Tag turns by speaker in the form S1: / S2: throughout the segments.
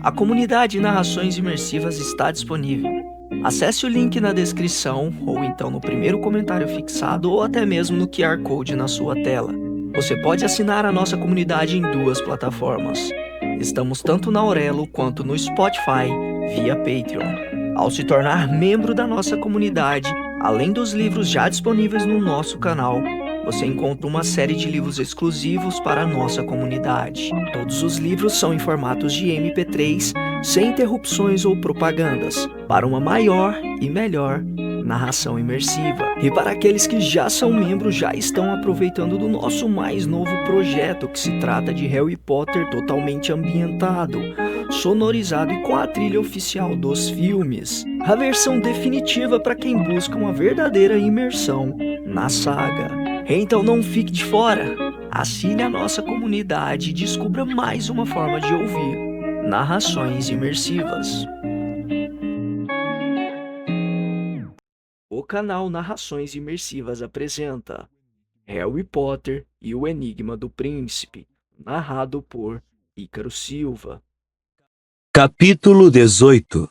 S1: A comunidade Narrações Imersivas está disponível. Acesse o link na descrição, ou então no primeiro comentário fixado, ou até mesmo no QR Code na sua tela. Você pode assinar a nossa comunidade em duas plataformas. Estamos tanto na Aurelo quanto no Spotify, via Patreon. Ao se tornar membro da nossa comunidade, além dos livros já disponíveis no nosso canal, você encontra uma série de livros exclusivos para a nossa comunidade. Todos os livros são em formatos de MP3, sem interrupções ou propagandas, para uma maior e melhor narração imersiva. E para aqueles que já são membros, já estão aproveitando do nosso mais novo projeto, que se trata de Harry Potter totalmente ambientado, sonorizado e com a trilha oficial dos filmes. A versão definitiva para quem busca uma verdadeira imersão na saga. Então não fique de fora. Assine a nossa comunidade e descubra mais uma forma de ouvir narrações imersivas. O canal Narrações Imersivas apresenta Harry Potter e o Enigma do Príncipe, narrado por Ícaro Silva.
S2: Capítulo 18.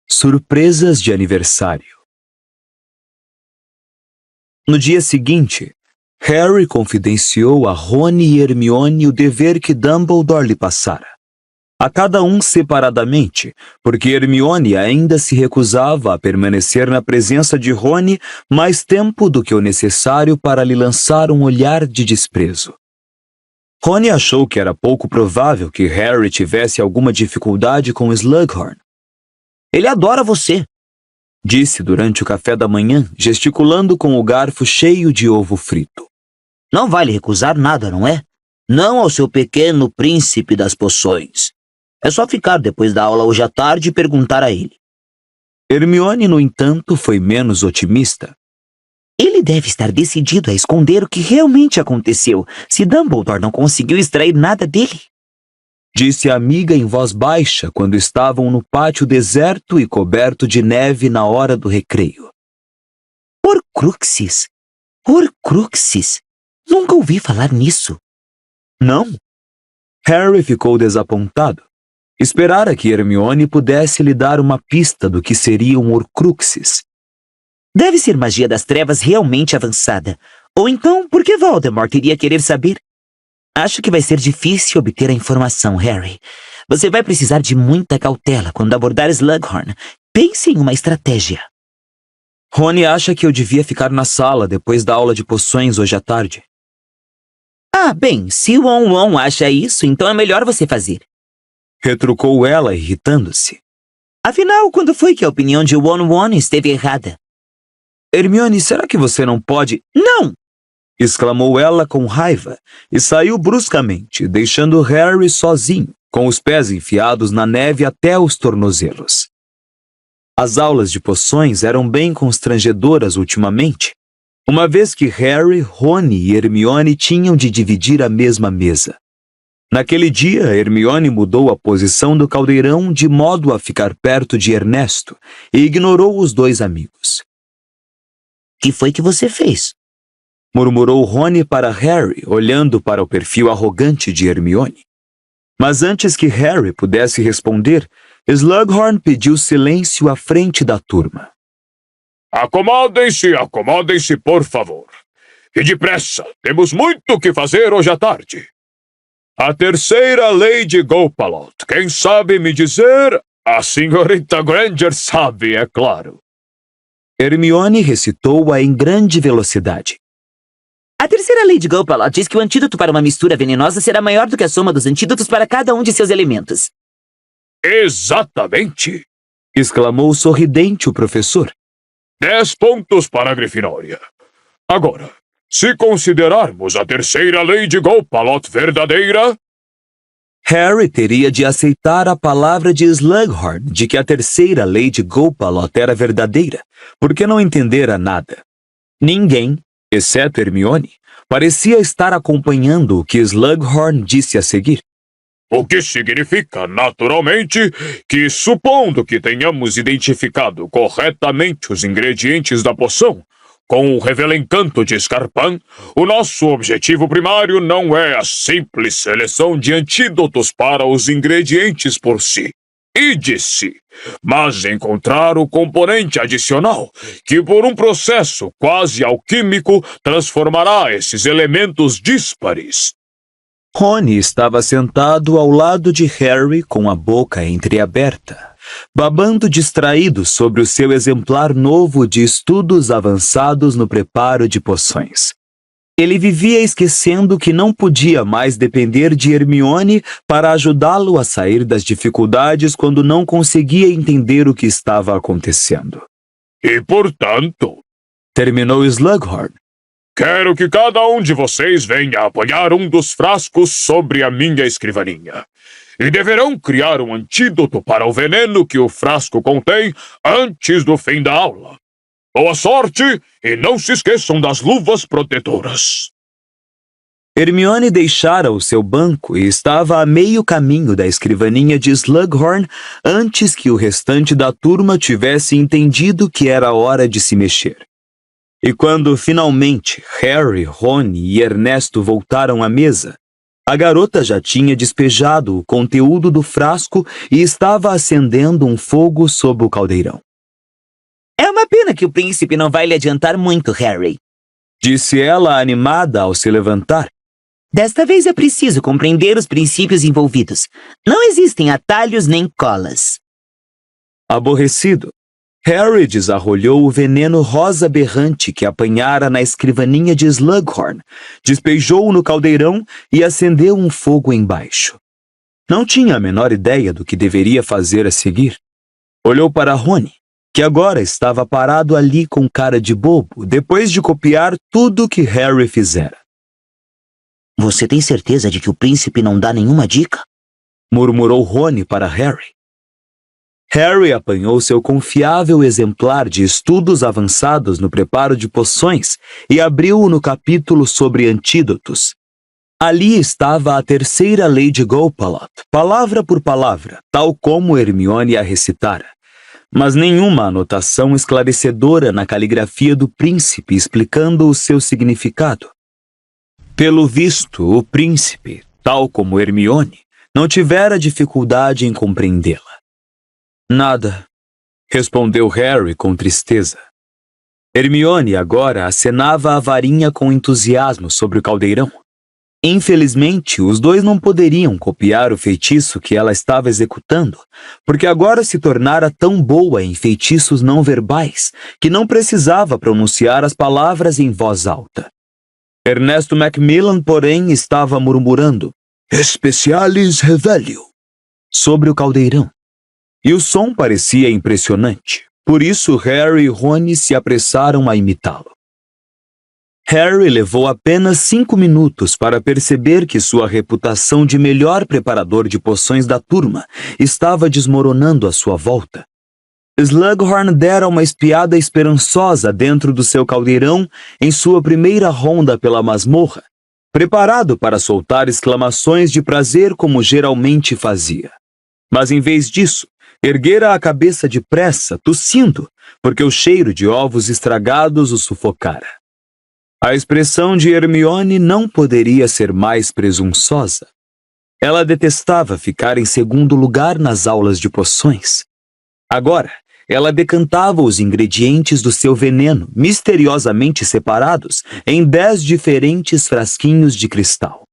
S2: Surpresas de aniversário. No dia seguinte, Harry confidenciou a Rony e Hermione o dever que Dumbledore lhe passara. A cada um separadamente, porque Hermione ainda se recusava a permanecer na presença de Rony mais tempo do que o necessário para lhe lançar um olhar de desprezo. Rony achou que era pouco provável que Harry tivesse alguma dificuldade com Slughorn.
S3: Ele adora você,
S2: disse durante o café da manhã, gesticulando com o garfo cheio de ovo frito.
S3: Não vai lhe recusar nada, não é? Não ao seu pequeno príncipe das poções. É só ficar depois da aula hoje à tarde e perguntar a ele.
S2: Hermione, no entanto, foi menos otimista.
S3: Ele deve estar decidido a esconder o que realmente aconteceu, se Dumbledore não conseguiu extrair nada dele.
S2: Disse a amiga em voz baixa quando estavam no pátio deserto e coberto de neve na hora do recreio.
S3: Horcruxes! Horcruxes! Nunca ouvi falar nisso.
S2: Não? Harry ficou desapontado. Esperara que Hermione pudesse lhe dar uma pista do que seriam Horcruxes.
S3: Deve ser magia das trevas realmente avançada. Ou então, por que Voldemort iria querer saber? Acho que vai ser difícil obter a informação, Harry. Você vai precisar de muita cautela quando abordar Slughorn. Pense em uma estratégia.
S2: Rony acha que eu devia ficar na sala depois da aula de poções hoje à tarde.
S3: Ah, bem, se o Won acha isso, então é melhor você fazer.
S2: Retrucou ela, irritando-se.
S3: Afinal, quando foi que a opinião de Won esteve errada?
S2: Hermione, será que você não pode...
S3: Não!
S2: Exclamou ela com raiva e saiu bruscamente, deixando Harry sozinho, com os pés enfiados na neve até os tornozelos. As aulas de poções eram bem constrangedoras ultimamente, uma vez que Harry, Rony e Hermione tinham de dividir a mesma mesa. Naquele dia, Hermione mudou a posição do caldeirão de modo a ficar perto de Ernesto e ignorou os dois amigos.
S3: Que foi que você fez?
S2: Murmurou Rony para Harry, olhando para o perfil arrogante de Hermione. Mas antes que Harry pudesse responder, Slughorn pediu silêncio à frente da turma.
S4: Acomodem-se, por favor. E depressa, temos muito o que fazer hoje à tarde. A terceira lei de Gopalot. Quem sabe me dizer? A senhorita Granger sabe, é claro.
S2: Hermione recitou-a em grande velocidade.
S3: A terceira lei de Gopalot diz que o antídoto para uma mistura venenosa será maior do que a soma dos antídotos para cada um de seus elementos.
S4: Exatamente!
S2: Exclamou sorridente o professor.
S4: 10 pontos para a Grifinória. Agora, se considerarmos a terceira lei de Gopalot verdadeira...
S2: Harry teria de aceitar a palavra de Slughorn de que a terceira lei de Gopalot era verdadeira, porque não entendera nada. Ninguém, exceto Hermione, parecia estar acompanhando o que Slughorn disse a seguir.
S4: O que significa, naturalmente, que, supondo que tenhamos identificado corretamente os ingredientes da poção, com o Revelencanto de Scarpan, o nosso objetivo primário não é a simples seleção de antídotos para os ingredientes por si e de si, mas encontrar o componente adicional que, por um processo quase alquímico, transformará esses elementos díspares.
S2: Rony estava sentado ao lado de Harry com a boca entreaberta, babando distraído sobre o seu exemplar novo de estudos avançados no preparo de poções. Ele vivia esquecendo que não podia mais depender de Hermione para ajudá-lo a sair das dificuldades quando não conseguia entender o que estava acontecendo.
S4: E, portanto,
S2: terminou Slughorn.
S4: Quero que cada um de vocês venha apanhar um dos frascos sobre a minha escrivaninha. E deverão criar um antídoto para o veneno que o frasco contém antes do fim da aula. Boa sorte e não se esqueçam das luvas protetoras.
S2: Hermione deixara o seu banco e estava a meio caminho da escrivaninha de Slughorn antes que o restante da turma tivesse entendido que era hora de se mexer. E quando finalmente Harry, Rony e Ernesto voltaram à mesa, a garota já tinha despejado o conteúdo do frasco e estava acendendo um fogo sob o caldeirão.
S3: É uma pena que o príncipe não vai lhe adiantar muito, Harry,
S2: disse ela animada ao se levantar.
S3: Desta vez é preciso compreender os princípios envolvidos. Não existem atalhos nem colas.
S2: Aborrecido, Harry desarrolhou o veneno rosa berrante que apanhara na escrivaninha de Slughorn, despejou-o no caldeirão e acendeu um fogo embaixo. Não tinha a menor ideia do que deveria fazer a seguir. Olhou para Rony, que agora estava parado ali com cara de bobo, depois de copiar tudo o que Harry fizera.
S3: Você tem certeza de que o príncipe não dá nenhuma dica?
S2: Murmurou Rony para Harry. Harry apanhou seu confiável exemplar de estudos avançados no preparo de poções e abriu-o no capítulo sobre antídotos. Ali estava a terceira lei de Gopalot, palavra por palavra, tal como Hermione a recitara, mas nenhuma anotação esclarecedora na caligrafia do príncipe explicando o seu significado. Pelo visto, o príncipe, tal como Hermione, não tivera dificuldade em compreendê-la. Nada, respondeu Harry com tristeza. Hermione agora acenava a varinha com entusiasmo sobre o caldeirão. Infelizmente, os dois não poderiam copiar o feitiço que ela estava executando, porque agora se tornara tão boa em feitiços não verbais que não precisava pronunciar as palavras em voz alta. Ernesto Macmillan, porém, estava murmurando "Specialis Revelio" sobre o caldeirão. E o som parecia impressionante, por isso Harry e Rony se apressaram a imitá-lo. Harry levou apenas 5 minutos para perceber que sua reputação de melhor preparador de poções da turma estava desmoronando à sua volta. Slughorn dera uma espiada esperançosa dentro do seu caldeirão em sua primeira ronda pela masmorra, preparado para soltar exclamações de prazer como geralmente fazia. Mas em vez disso, erguera a cabeça depressa, tossindo, porque o cheiro de ovos estragados o sufocara. A expressão de Hermione não poderia ser mais presunçosa. Ela detestava ficar em segundo lugar nas aulas de poções. Agora, ela decantava os ingredientes do seu veneno, misteriosamente separados, em 10 diferentes frasquinhos de cristal.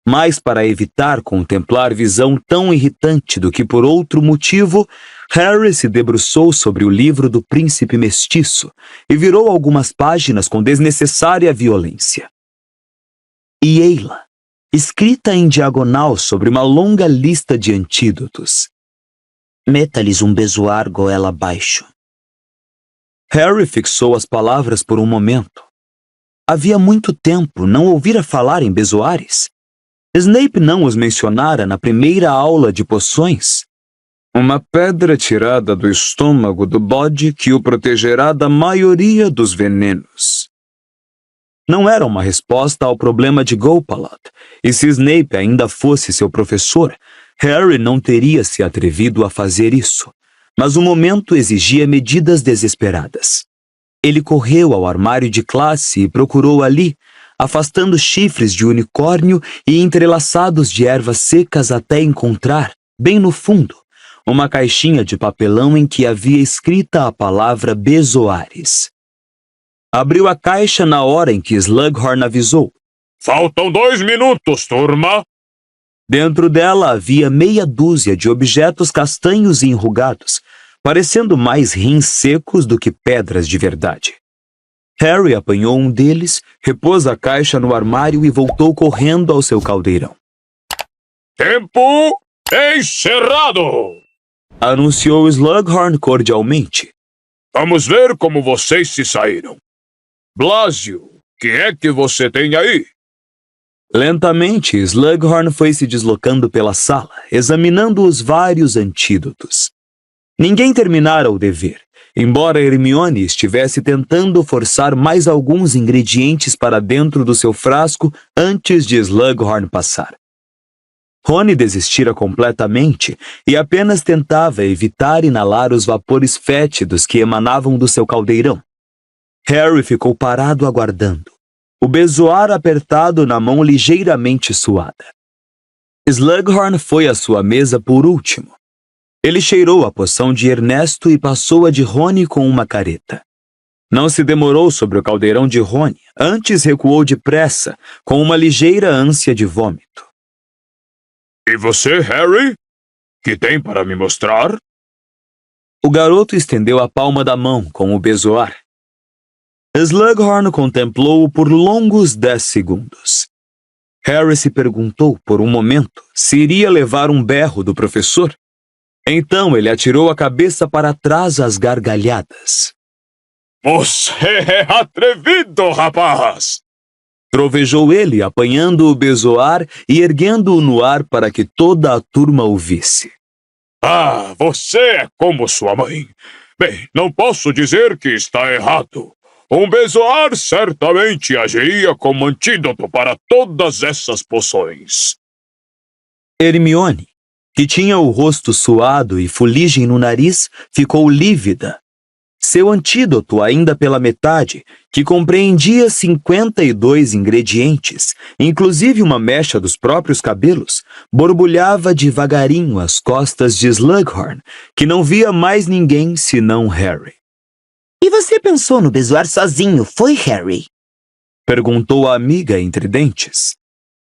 S2: Mas para evitar contemplar visão tão irritante do que por outro motivo, Harry se debruçou sobre o livro do príncipe mestiço e virou algumas páginas com desnecessária violência. E ei-la, escrita em diagonal sobre uma longa lista de antídotos. Meta-lhes um bezoar goela abaixo. Harry fixou as palavras por um momento. Havia muito tempo não ouvira falar em bezoares. Snape não os mencionara na primeira aula de poções. Uma pedra tirada do estômago do bode que o protegerá da maioria dos venenos. Não era uma resposta ao problema de Gopalot, e se Snape ainda fosse seu professor, Harry não teria se atrevido a fazer isso, mas o momento exigia medidas desesperadas. Ele correu ao armário de classe e procurou ali, afastando chifres de unicórnio e entrelaçados de ervas secas até encontrar, bem no fundo, uma caixinha de papelão em que havia escrita a palavra Bezoares. Abriu a caixa na hora em que Slughorn avisou.
S4: Faltam 2 minutos, turma.
S2: Dentro dela havia meia dúzia de objetos castanhos e enrugados, parecendo mais rins secos do que pedras de verdade. Harry apanhou um deles, repôs a caixa no armário e voltou correndo ao seu caldeirão.
S4: Tempo encerrado!
S2: Anunciou Slughorn cordialmente.
S4: Vamos ver como vocês se saíram. Blasio, que é que você tem aí?
S2: Lentamente, Slughorn foi se deslocando pela sala, examinando os vários antídotos. Ninguém terminara o dever, embora Hermione estivesse tentando forçar mais alguns ingredientes para dentro do seu frasco antes de Slughorn passar. Rony desistira completamente e apenas tentava evitar inalar os vapores fétidos que emanavam do seu caldeirão. Harry ficou parado aguardando, o bezoar apertado na mão ligeiramente suada. Slughorn foi à sua mesa por último. Ele cheirou a poção de Ernesto e passou a de Rony com uma careta. Não se demorou sobre o caldeirão de Rony, antes recuou depressa, com uma ligeira ânsia de vômito.
S4: E você, Harry? Que tem para me mostrar?
S2: O garoto estendeu a palma da mão com o bezoar. Slughorn contemplou-o por longos 10 segundos. Harry se perguntou por um momento se iria levar um berro do professor. Então ele atirou a cabeça para trás às gargalhadas.
S4: Você é atrevido, rapaz!
S2: Trovejou ele, apanhando o bezoar e erguendo-o no ar para que toda a turma o visse.
S4: Ah, você é como sua mãe. Bem, não posso dizer que está errado. Um bezoar certamente agiria como antídoto para todas essas poções.
S2: Hermione, que tinha o rosto suado e fuligem no nariz, ficou lívida. Seu antídoto, ainda pela metade, que compreendia 52 ingredientes, inclusive uma mecha dos próprios cabelos, borbulhava devagarinho às costas de Slughorn, que não via mais ninguém senão Harry.
S3: E você pensou no bezoar sozinho, foi, Harry?
S2: Perguntou a amiga entre dentes.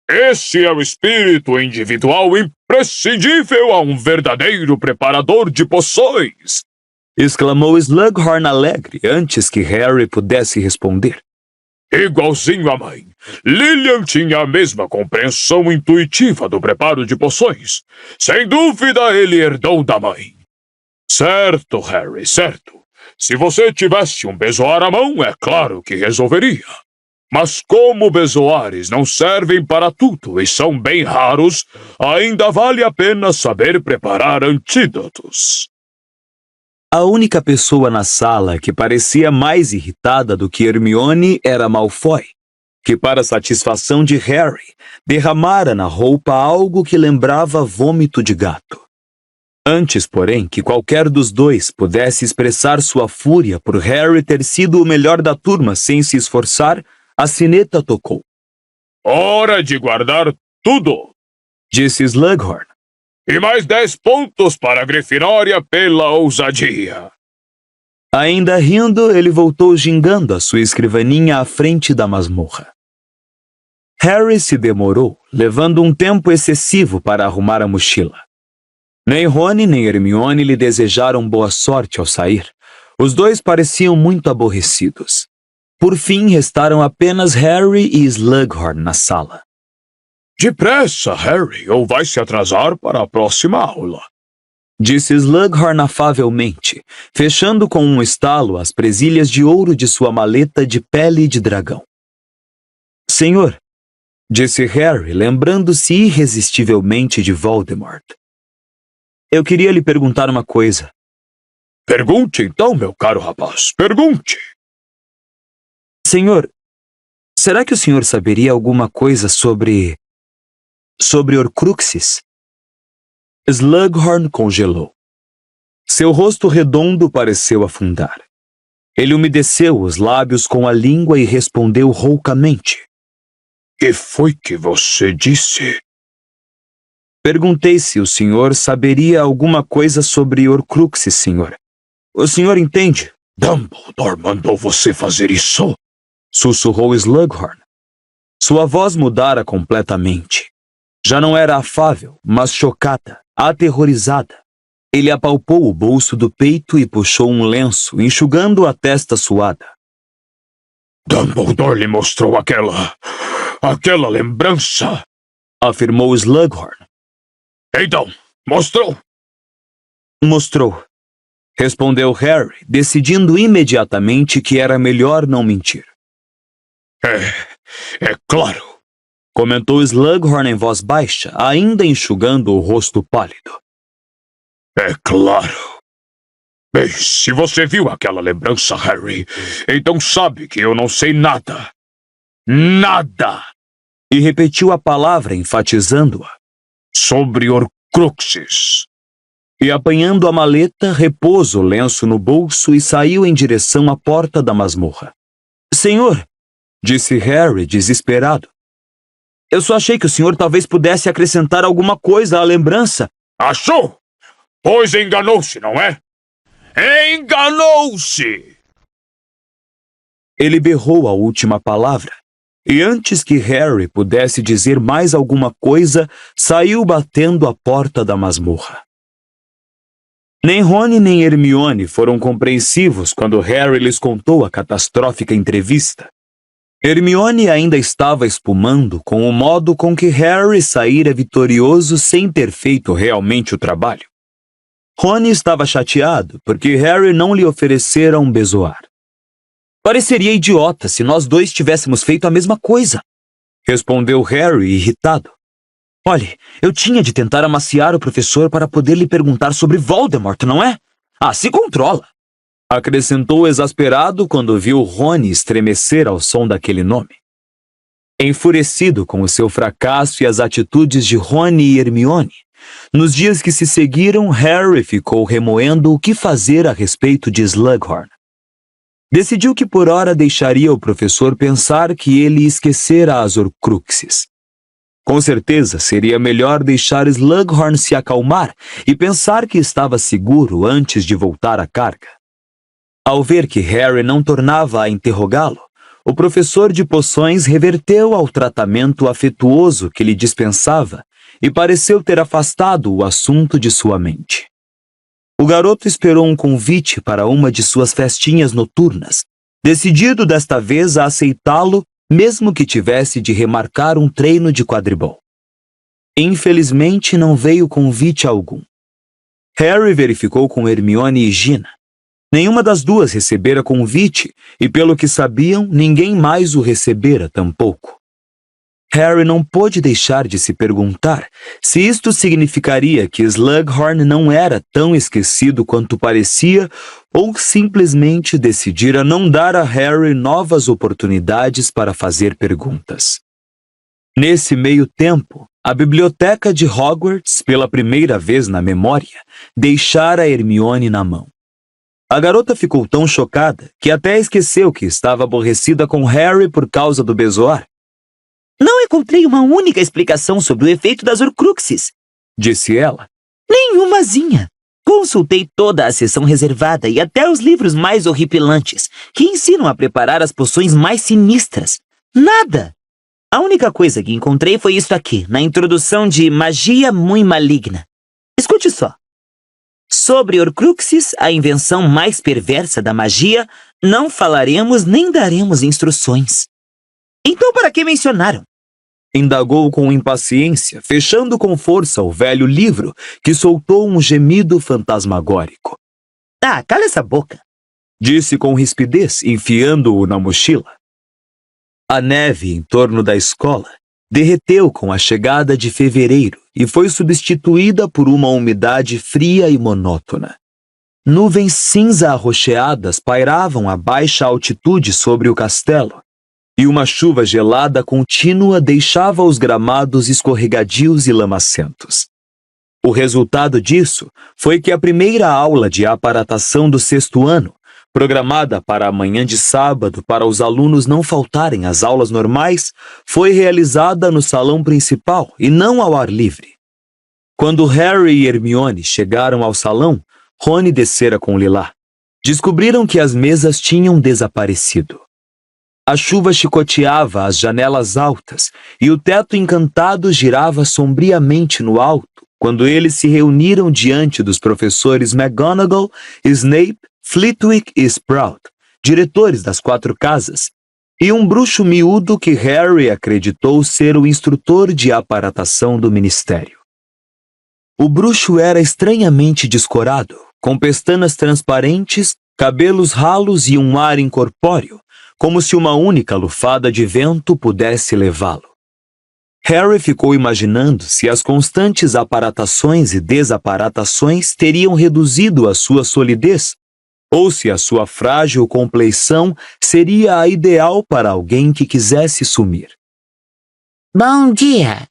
S4: Esse é o espírito individual imprescindível a um verdadeiro preparador de poções!
S2: Exclamou Slughorn alegre antes que Harry pudesse responder.
S4: Igualzinho à mãe, Lilian tinha a mesma compreensão intuitiva do preparo de poções. Sem dúvida, ele herdou da mãe. Certo, Harry, certo. Se você tivesse um bezoar à mão, é claro que resolveria. Mas como bezoares não servem para tudo e são bem raros, ainda vale a pena saber preparar antídotos.
S2: A única pessoa na sala que parecia mais irritada do que Hermione era Malfoy, que, para satisfação de Harry, derramara na roupa algo que lembrava vômito de gato. Antes, porém, que qualquer dos dois pudesse expressar sua fúria por Harry ter sido o melhor da turma sem se esforçar, a sineta tocou.
S4: Hora de guardar tudo,
S2: Disse Slughorn.
S4: E mais 10 pontos para a Grifinória pela ousadia.
S2: Ainda rindo, ele voltou gingando a sua escrivaninha à frente da masmorra. Harry se demorou, levando um tempo excessivo para arrumar a mochila. Nem Rony nem Hermione lhe desejaram boa sorte ao sair. Os dois pareciam muito aborrecidos. Por fim, restaram apenas Harry e Slughorn na sala.
S4: Depressa, Harry, ou vai se atrasar para a próxima aula.
S2: Disse Slughorn afavelmente, fechando com um estalo as presilhas de ouro de sua maleta de pele de dragão. Senhor, disse Harry, lembrando-se irresistivelmente de Voldemort. Eu queria lhe perguntar uma coisa.
S4: Pergunte então, meu caro rapaz, pergunte.
S2: Senhor, será que o senhor saberia alguma coisa sobre Horcruxes? Slughorn congelou. Seu rosto redondo pareceu afundar. Ele umedeceu os lábios com a língua e respondeu roucamente.
S4: Que foi que você disse?
S2: Perguntei se o senhor saberia alguma coisa sobre Horcruxes, senhor. O senhor entende?
S4: Dumbledore mandou você fazer isso?
S2: Sussurrou Slughorn. Sua voz mudara completamente. Já não era afável, mas chocada, aterrorizada. Ele apalpou o bolso do peito e puxou um lenço, enxugando a testa suada.
S4: Dumbledore lhe mostrou aquela lembrança,
S2: afirmou Slughorn.
S4: Então, mostrou?
S2: Mostrou, respondeu Harry, decidindo imediatamente que era melhor não mentir.
S4: É claro,
S2: comentou Slughorn em voz baixa, ainda enxugando o rosto pálido.
S4: É claro. Bem, se você viu aquela lembrança, Harry, então sabe que eu não sei nada. Nada!
S2: E repetiu a palavra, enfatizando-a.
S4: Sobre Horcruxes.
S2: E apanhando a maleta, repôs o lenço no bolso e saiu em direção à porta da masmorra. Senhor, disse Harry, desesperado. Eu só achei que o senhor talvez pudesse acrescentar alguma coisa à lembrança.
S4: Achou? Pois enganou-se, não é? Enganou-se!
S2: Ele berrou a última palavra, e antes que Harry pudesse dizer mais alguma coisa, saiu batendo a porta da masmorra. Nem Rony nem Hermione foram compreensivos quando Harry lhes contou a catastrófica entrevista. Hermione ainda estava espumando com o modo com que Harry saíra vitorioso sem ter feito realmente o trabalho. Rony estava chateado porque Harry não lhe oferecera um bezoar. Pareceria idiota se nós dois tivéssemos feito a mesma coisa, respondeu Harry irritado. Olhe, eu tinha de tentar amaciar o professor para poder lhe perguntar sobre Voldemort, não é? Ah, se controla! Acrescentou exasperado quando viu Rony estremecer ao som daquele nome. Enfurecido com o seu fracasso e as atitudes de Rony e Hermione, nos dias que se seguiram, Harry ficou remoendo o que fazer a respeito de Slughorn. Decidiu que por hora deixaria o professor pensar que ele esquecera as Horcruxes. Com certeza seria melhor deixar Slughorn se acalmar e pensar que estava seguro antes de voltar à carga. Ao ver que Harry não tornava a interrogá-lo, o professor de poções reverteu ao tratamento afetuoso que lhe dispensava e pareceu ter afastado o assunto de sua mente. O garoto esperou um convite para uma de suas festinhas noturnas, decidido desta vez a aceitá-lo, mesmo que tivesse de remarcar um treino de quadribol. Infelizmente, não veio convite algum. Harry verificou com Hermione e Gina. Nenhuma das duas recebera convite e, pelo que sabiam, ninguém mais o recebera tampouco. Harry não pôde deixar de se perguntar se isto significaria que Slughorn não era tão esquecido quanto parecia ou simplesmente decidira não dar a Harry novas oportunidades para fazer perguntas. Nesse meio tempo, a biblioteca de Hogwarts, pela primeira vez na memória, deixara Hermione na mão. A garota ficou tão chocada que até esqueceu que estava aborrecida com Harry por causa do bezoar.
S3: Não encontrei uma única explicação sobre o efeito das Horcruxes,
S2: disse ela.
S3: Nenhumazinha. Consultei toda a seção reservada e até os livros mais horripilantes, que ensinam a preparar as poções mais sinistras. Nada! A única coisa que encontrei foi isto aqui, na introdução de Magia Muito Maligna. Escute só. Sobre Horcruxes, a invenção mais perversa da magia, não falaremos nem daremos instruções. Então, para que mencionaram?
S2: Indagou com impaciência, fechando com força o velho livro, que soltou um gemido fantasmagórico.
S3: Ah, cala essa boca,
S2: disse com rispidez, enfiando-o na mochila. A neve em torno da escola derreteu com a chegada de fevereiro e foi substituída por uma umidade fria e monótona. Nuvens cinza arroxeadas pairavam a baixa altitude sobre o castelo, e uma chuva gelada contínua deixava os gramados escorregadios e lamacentos. O resultado disso foi que a primeira aula de aparatação do 6º ano programada para a manhã de sábado para os alunos não faltarem às aulas normais, foi realizada no salão principal e não ao ar livre. Quando Harry e Hermione chegaram ao salão, Rony descera com Lilá. Descobriram que as mesas tinham desaparecido. A chuva chicoteava as janelas altas e o teto encantado girava sombriamente no alto quando eles se reuniram diante dos professores McGonagall, Snape, Flitwick e Sprout, diretores das 4 casas, e um bruxo miúdo que Harry acreditou ser o instrutor de aparatação do ministério. O bruxo era estranhamente descorado, com pestanas transparentes, cabelos ralos e um ar incorpóreo, como se uma única lufada de vento pudesse levá-lo. Harry ficou imaginando se as constantes aparatações e desaparatações teriam reduzido a sua solidez, ou se a sua frágil compleição seria a ideal para alguém que quisesse sumir.
S5: Bom dia,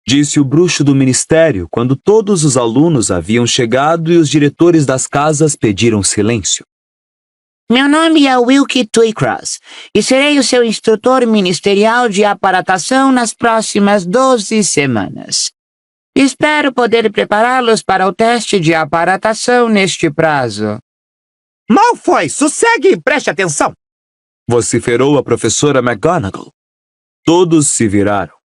S2: Disse o bruxo do ministério quando todos os alunos haviam chegado e os diretores das casas pediram silêncio.
S5: meu nome é Wilkie Twycross e serei o seu instrutor ministerial de aparatação nas próximas 12 semanas. Espero poder prepará-los para o teste de aparatação neste prazo.
S3: Malfoy, sossegue e preste atenção!
S2: Vociferou a professora McGonagall. Todos se viraram.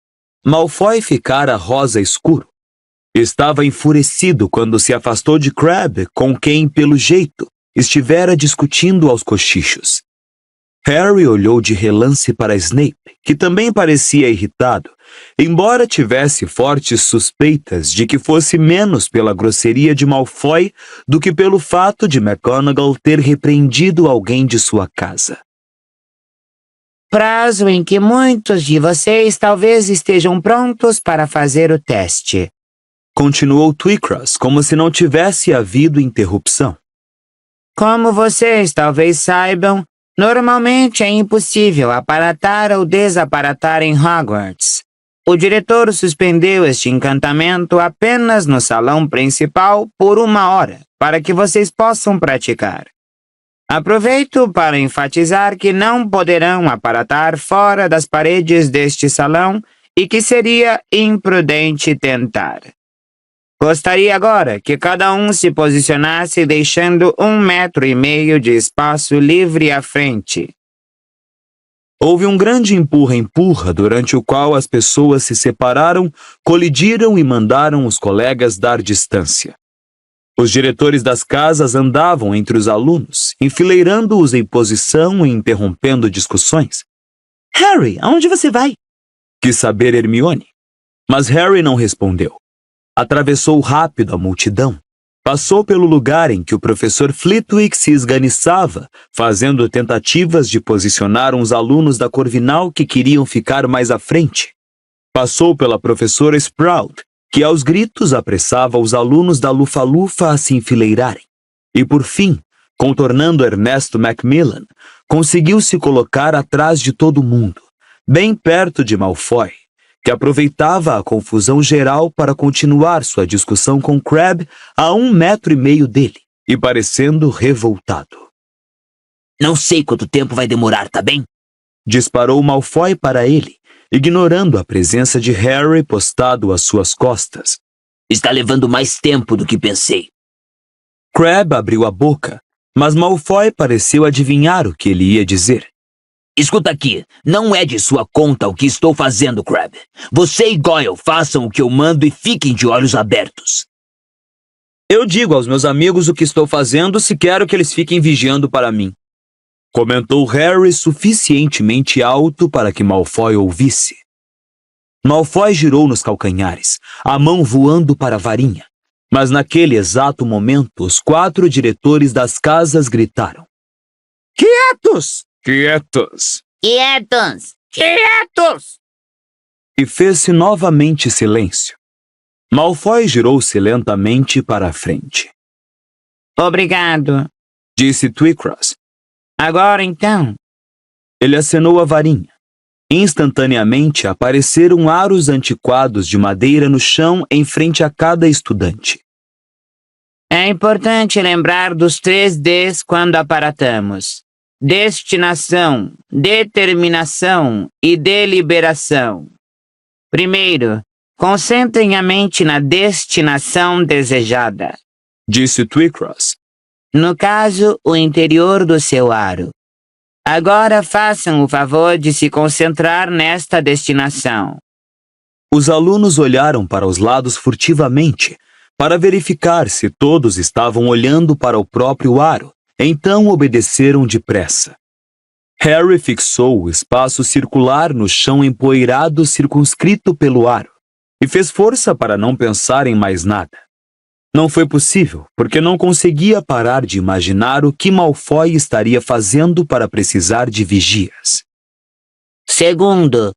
S2: Malfoy ficara rosa escuro. Estava enfurecido quando se afastou de Crabbe, com quem, pelo jeito, estivera discutindo aos cochichos. Harry olhou de relance para Snape, que também parecia irritado, embora tivesse fortes suspeitas de que fosse menos pela grosseria de Malfoy do que pelo fato de McGonagall ter repreendido alguém de sua casa.
S5: Prazo em que muitos de vocês talvez estejam prontos para fazer o teste.
S2: Continuou Twycross, como se não tivesse havido interrupção.
S5: Como vocês talvez saibam, normalmente é impossível aparatar ou desaparatar em Hogwarts. O diretor suspendeu este encantamento apenas no salão principal por 1 hora, para que vocês possam praticar. Aproveito para enfatizar que não poderão aparatar fora das paredes deste salão e que seria imprudente tentar. Gostaria agora que cada um se posicionasse deixando 1,5 metro de espaço livre à frente.
S2: Houve um grande empurra-empurra durante o qual as pessoas se separaram, colidiram e mandaram os colegas dar distância. Os diretores das casas andavam entre os alunos, enfileirando-os em posição e interrompendo discussões.
S3: Harry, aonde você vai?
S2: Quis saber Hermione, mas Harry não respondeu. Atravessou rápido a multidão. Passou pelo lugar em que o professor Flitwick se esganiçava, fazendo tentativas de posicionar uns alunos da Corvinal que queriam ficar mais à frente. Passou pela professora Sprout, que aos gritos apressava os alunos da Lufa-Lufa a se enfileirarem. E por fim, contornando Ernesto Macmillan, conseguiu se colocar atrás de todo mundo, bem perto de Malfoy, que aproveitava a confusão geral para continuar sua discussão com Crabbe a 1,5 metro dele, e parecendo revoltado.
S3: Não sei quanto tempo vai demorar, tá bem?
S2: Disparou Malfoy para ele, ignorando a presença de Harry postado às suas costas.
S3: Está levando mais tempo do que pensei.
S2: Crabbe abriu a boca, mas Malfoy pareceu adivinhar o que ele ia dizer.
S3: Escuta aqui, não é de sua conta o que estou fazendo, Crabbe. Você e Goyle façam o que eu mando e fiquem de olhos abertos.
S2: Eu digo aos meus amigos o que estou fazendo se quero que eles fiquem vigiando para mim. Comentou Harry suficientemente alto para que Malfoy ouvisse. Malfoy girou nos calcanhares, a mão voando para a varinha. Mas naquele exato momento, os 4 diretores das casas gritaram.
S3: Quietos!
S4: Quietos!
S5: Quietos!
S3: Quietos!
S2: E fez-se novamente silêncio. Malfoy girou-se lentamente para a frente.
S5: Obrigado.
S2: Disse Twycross.
S5: Agora então.
S2: Ele acenou a varinha. Instantaneamente apareceram aros antiquados de madeira no chão em frente a cada estudante.
S5: É importante lembrar dos 3 Ds quando aparatamos: destinação, determinação e deliberação. Primeiro, concentrem a mente na destinação desejada.
S2: Disse Twycross.
S5: No caso, o interior do seu aro. Agora façam o favor de se concentrar nesta destinação.
S2: Os alunos olharam para os lados furtivamente, para verificar se todos estavam olhando para o próprio aro. Então obedeceram depressa. Harry fixou o espaço circular no chão empoeirado circunscrito pelo aro e fez força para não pensar em mais nada. Não foi possível, porque não conseguia parar de imaginar o que Malfoy estaria fazendo para precisar de vigias.
S5: Segundo,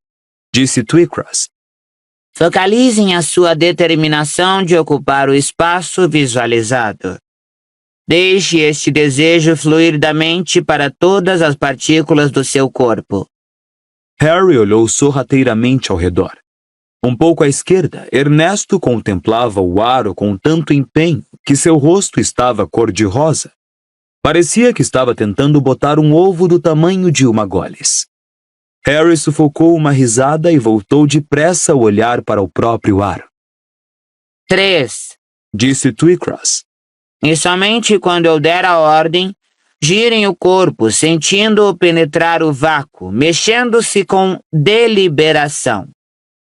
S2: Disse Twycross.
S5: focalizem a sua determinação de ocupar o espaço visualizado. Deixe este desejo fluir da mente para todas as partículas do seu corpo.
S2: Harry olhou sorrateiramente ao redor. Um pouco à esquerda, Ernesto contemplava o aro com tanto empenho que seu rosto estava cor-de-rosa. Parecia que estava tentando botar um ovo do tamanho de uma goles. Harry sufocou uma risada e voltou depressa a olhar para o próprio aro.
S5: 3.
S2: Disse Twycross.
S5: E somente quando eu der a ordem, girem o corpo, sentindo-o penetrar o vácuo, mexendo-se com deliberação.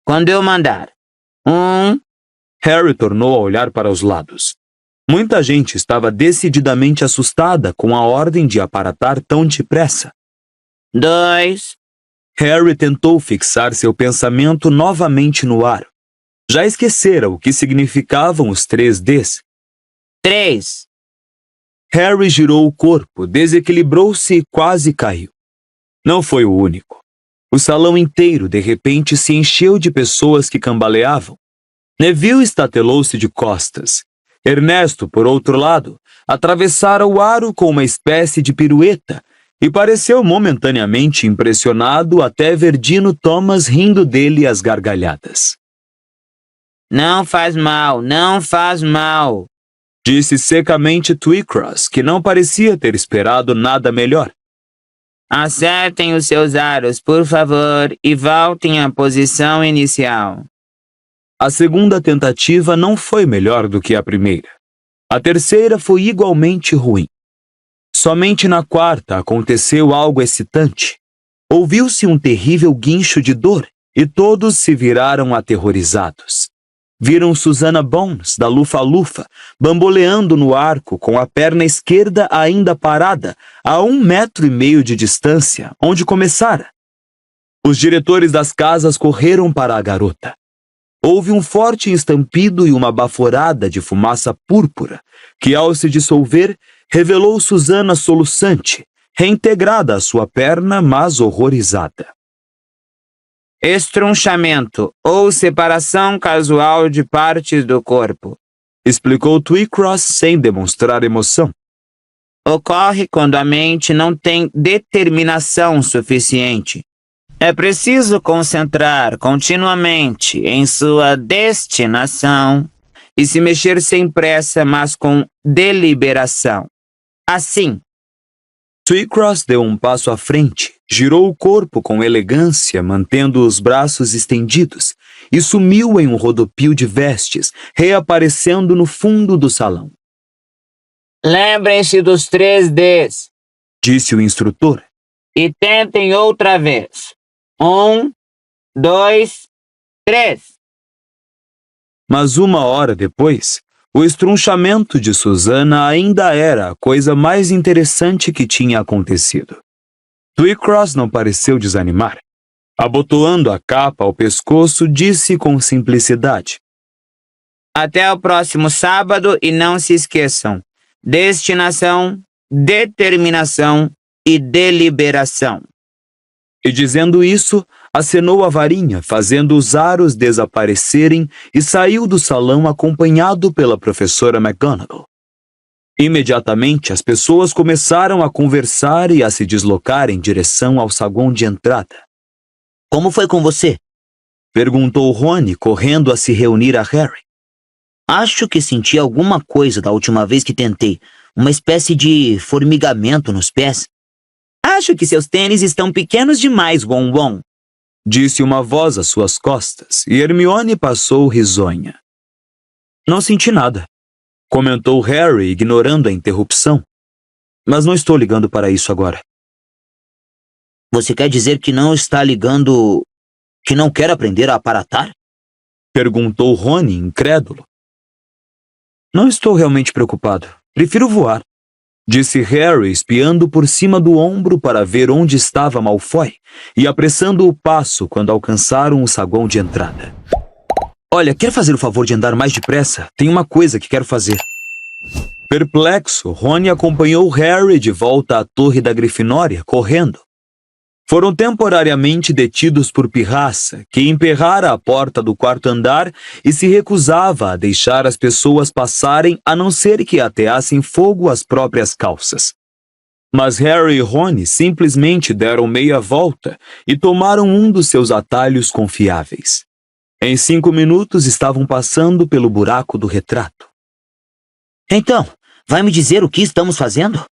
S5: Quando eu mandar 1,
S2: Harry tornou a olhar para os lados. Muita gente estava decididamente assustada com a ordem de aparatar tão depressa.
S5: 2,
S2: Harry tentou fixar seu pensamento novamente no aro. Já esquecera o que significavam os 3 Ds.
S5: 3.
S2: Harry girou o corpo, desequilibrou-se e quase caiu. Não foi o único. O salão inteiro, de repente, se encheu de pessoas que cambaleavam. Neville estatelou-se de costas. Ernesto, por outro lado, atravessara o aro com uma espécie de pirueta e pareceu momentaneamente impressionado até ver Dino Thomas rindo dele às gargalhadas.
S5: Não faz mal, não faz mal.
S2: Disse secamente Twycross, que não parecia ter esperado nada melhor.
S5: Acertem os seus aros, por favor, e voltem à posição inicial.
S2: A segunda tentativa não foi melhor do que a primeira. A terceira foi igualmente ruim. Somente na quarta aconteceu algo excitante. Ouviu-se um terrível guincho de dor e todos se viraram aterrorizados. Viram Susannah Bones, da Lufa-Lufa, bamboleando no arco com a perna esquerda ainda parada a 1,5 metros de distância, onde começara. Os diretores das casas correram para a garota. Houve um forte estampido e uma baforada de fumaça púrpura, que ao se dissolver, revelou Susannah soluçante, reintegrada à sua perna, mas horrorizada.
S5: Estrunchamento, ou separação casual de partes do corpo.
S2: Explicou Twycross sem demonstrar emoção.
S5: Ocorre quando a mente não tem determinação suficiente. É preciso concentrar continuamente em sua destinação e se mexer sem pressa, mas com deliberação. Assim,
S2: Twycross deu um passo à frente, girou o corpo com elegância, mantendo os braços estendidos, e sumiu em um rodopio de vestes, reaparecendo no fundo do salão.
S5: lembrem-se dos 3 Ds
S2: Disse o instrutor.
S5: e tentem outra vez. 1, 2, 3.
S2: Mas 1 hora depois, o estrunchamento de Susannah ainda era a coisa mais interessante que tinha acontecido. Twycross não pareceu desanimar. Abotoando a capa ao pescoço, disse com simplicidade.
S5: Até o próximo sábado e não se esqueçam: destinação, determinação e deliberação.
S2: E dizendo isso, acenou a varinha, fazendo os aros desaparecerem e saiu do salão acompanhado pela professora McGonagall. Imediatamente, as pessoas começaram a conversar e a se deslocar em direção ao saguão de entrada.
S3: Como foi com você?
S2: Perguntou Rony, correndo a se reunir a Harry.
S3: Acho que senti alguma coisa da última vez que tentei. Uma espécie de formigamento nos pés. Acho que seus tênis estão pequenos demais, Won-Won.
S2: Disse uma voz às suas costas, e Hermione passou risonha. Não senti nada, comentou Harry, ignorando a interrupção. Mas não estou ligando para isso agora.
S3: Você quer dizer que não está ligando... que não quer aprender a aparatar?
S2: Perguntou Rony, incrédulo. Não estou realmente preocupado. Prefiro voar. Disse Harry, espiando por cima do ombro para ver onde estava Malfoy e apressando o passo quando alcançaram o saguão de entrada. Olha, quer fazer o favor de andar mais depressa? Tem uma coisa que quero fazer. Perplexo, Rony acompanhou Harry de volta à torre da Grifinória, correndo. Foram temporariamente detidos por Pirraça, que emperrara a porta do quarto andar e se recusava a deixar as pessoas passarem a não ser que ateassem fogo às próprias calças. Mas Harry e Rony simplesmente deram meia volta e tomaram um dos seus atalhos confiáveis. Em 5 minutos estavam passando pelo buraco do retrato.
S3: Então, vai me dizer o que estamos fazendo?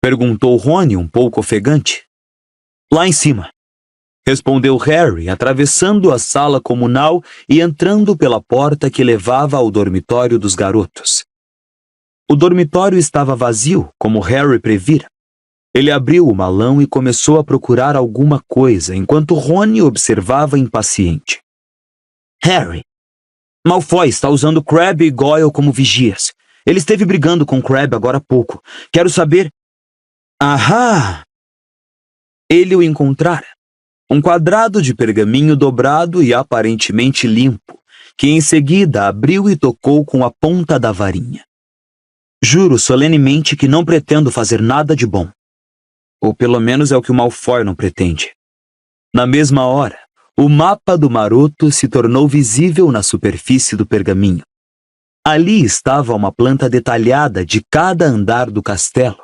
S2: Perguntou Rony um pouco ofegante. Lá em cima, respondeu Harry, atravessando a sala comunal e entrando pela porta que levava ao dormitório dos garotos. O dormitório estava vazio, como Harry previra. Ele abriu o malão e começou a procurar alguma coisa, enquanto Rony observava impaciente.
S3: Harry, Malfoy está usando Crabbe e Goyle como vigias. Ele esteve brigando com Crabbe agora há pouco. Quero saber...
S2: Ahá! Ele o encontrara. Um quadrado de pergaminho dobrado e aparentemente limpo, que em seguida abriu e tocou com a ponta da varinha. Juro solenemente que não pretendo fazer nada de bom. Ou pelo menos é o que o Malfoy não pretende. Na mesma hora, o mapa do maroto se tornou visível na superfície do pergaminho. Ali estava uma planta detalhada de cada andar do castelo,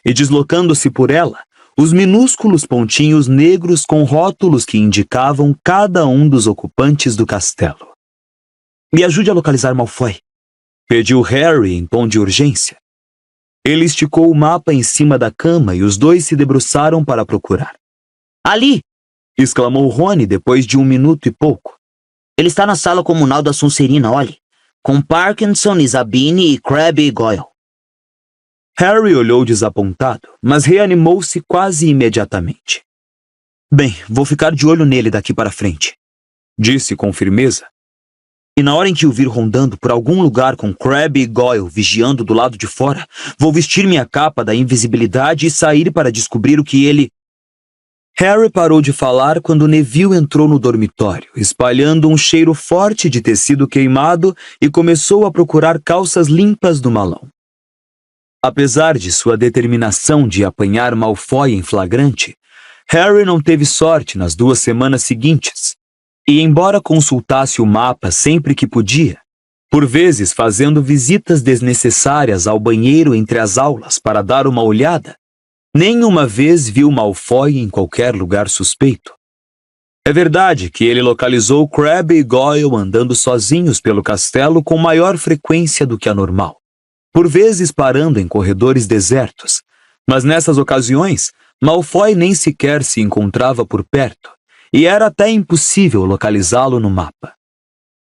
S2: e deslocando-se por ela, os minúsculos pontinhos negros com rótulos que indicavam cada um dos ocupantes do castelo. Me ajude a localizar Malfoy, pediu Harry em tom de urgência. Ele esticou o mapa em cima da cama e os dois se debruçaram para procurar.
S3: Ali!
S2: Exclamou Rony depois de 1 minuto e pouco.
S3: Ele está na sala comunal da Sonserina, olhe. Com Parkinson, Isabine e Crabbe e Goyle.
S2: Harry olhou desapontado, mas reanimou-se quase imediatamente. Bem, vou ficar de olho nele daqui para frente, disse com firmeza. E na hora em que o vir rondando por algum lugar com Crabbe e Goyle vigiando do lado de fora, vou vestir minha capa da invisibilidade e sair para descobrir o que ele... Harry parou de falar quando Neville entrou no dormitório, espalhando um cheiro forte de tecido queimado e começou a procurar calças limpas do malão. Apesar de sua determinação de apanhar Malfoy em flagrante, Harry não teve sorte nas 2 semanas seguintes, e embora consultasse o mapa sempre que podia, por vezes fazendo visitas desnecessárias ao banheiro entre as aulas para dar uma olhada, nenhuma vez viu Malfoy em qualquer lugar suspeito. É verdade que ele localizou Crabbe e Goyle andando sozinhos pelo castelo com maior frequência do que a normal, por vezes parando em corredores desertos, mas nessas ocasiões, Malfoy nem sequer se encontrava por perto, e era até impossível localizá-lo no mapa.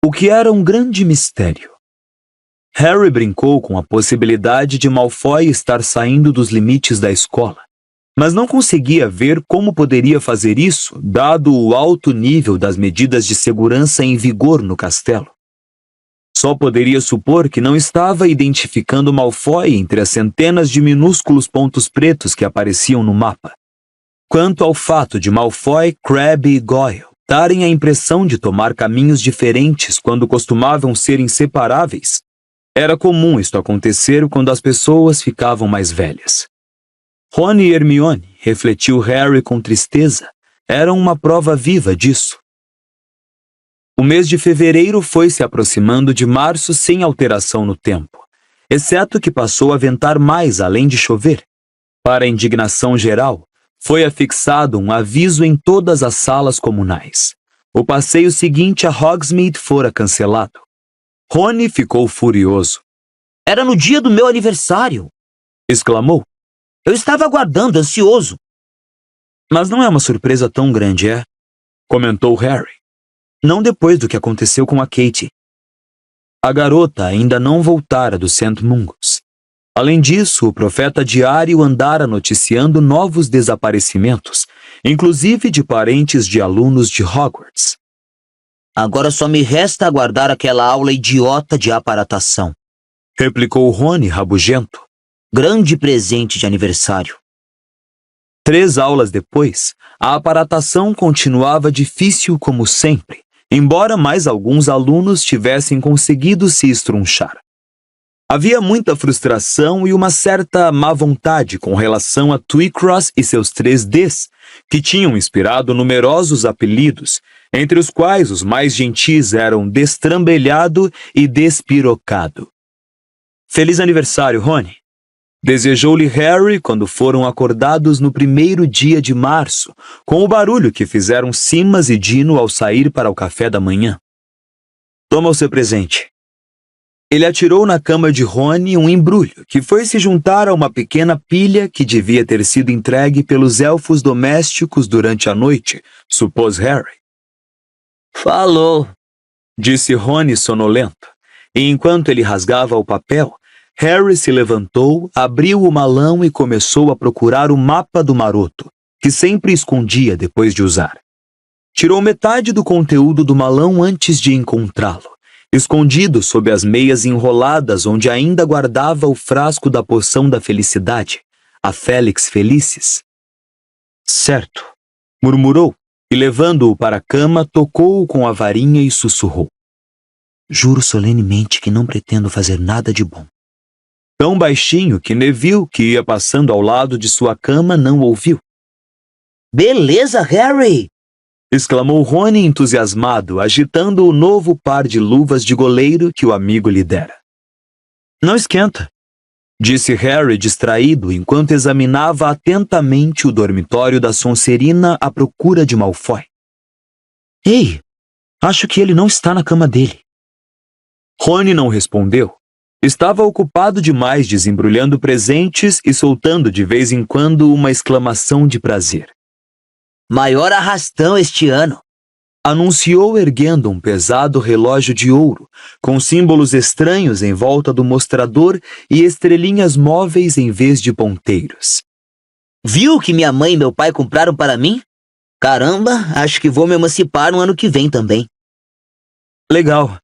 S2: O que era um grande mistério. Harry brincou com a possibilidade de Malfoy estar saindo dos limites da escola, mas não conseguia ver como poderia fazer isso, dado o alto nível das medidas de segurança em vigor no castelo. Só poderia supor que não estava identificando Malfoy entre as centenas de minúsculos pontos pretos que apareciam no mapa. Quanto ao fato de Malfoy, Crabbe e Goyle darem a impressão de tomar caminhos diferentes quando costumavam ser inseparáveis, era comum isto acontecer quando as pessoas ficavam mais velhas. Rony e Hermione, refletiu Harry com tristeza, eram uma prova viva disso. O mês de fevereiro foi se aproximando de março sem alteração no tempo, exceto que passou a ventar mais além de chover. Para a indignação geral, foi afixado um aviso em todas as salas comunais. O passeio seguinte a Hogsmeade fora cancelado. Rony ficou furioso.
S3: Era no dia do meu aniversário.
S2: Exclamou.
S3: Eu estava aguardando, ansioso.
S2: Mas não é uma surpresa tão grande, é? Comentou Harry. Não depois do que aconteceu com a Katie. A garota ainda não voltara do St. Mungo's. Além disso, o profeta diário andara noticiando novos desaparecimentos, inclusive de parentes de alunos de Hogwarts.
S3: Agora só me resta aguardar aquela aula idiota de aparatação.
S2: Replicou Rony rabugento.
S3: Grande presente de aniversário.
S2: 3 aulas depois, a aparatação continuava difícil como sempre, embora mais alguns alunos tivessem conseguido se estrunchar. Havia muita frustração e uma certa má vontade com relação a Twycross e seus 3Ds, que tinham inspirado numerosos apelidos, entre os quais os mais gentis eram Destrambelhado e Despirocado. Feliz aniversário, Rony! Desejou-lhe Harry quando foram acordados no primeiro dia de março, com o barulho que fizeram Simas e Dino ao sair para o café da manhã. Toma o seu presente. Ele atirou na cama de Rony um embrulho que foi se juntar a uma pequena pilha que devia ter sido entregue pelos elfos domésticos durante a noite, supôs Harry.
S3: Falou,
S2: Disse Rony sonolento, e enquanto ele rasgava o papel, Harry se levantou, abriu o malão e começou a procurar o mapa do maroto, que sempre escondia depois de usar. Tirou metade do conteúdo do malão antes de encontrá-lo, escondido sob as meias enroladas onde ainda guardava o frasco da poção da felicidade, a Felix Felicis. Certo, murmurou, e levando-o para a cama, tocou-o com a varinha e sussurrou. Juro solenemente que não pretendo fazer nada de bom. Tão baixinho que Neville, que ia passando ao lado de sua cama, não ouviu.
S3: Beleza, Harry!
S2: Exclamou Rony entusiasmado, agitando o novo par de luvas de goleiro que o amigo lhe dera. Não esquenta, disse Harry distraído enquanto examinava atentamente o dormitório da Sonserina à procura de Malfoy. Ei, acho que ele não está na cama dele. Rony não respondeu. Estava ocupado demais desembrulhando presentes e soltando de vez em quando uma exclamação de prazer.
S3: Maior arrastão este ano.
S2: Anunciou erguendo um pesado relógio de ouro, com símbolos estranhos em volta do mostrador e estrelinhas móveis em vez de ponteiros.
S3: Viu o que minha mãe e meu pai compraram para mim? Caramba, acho que vou me emancipar no ano que vem também.
S2: Legal,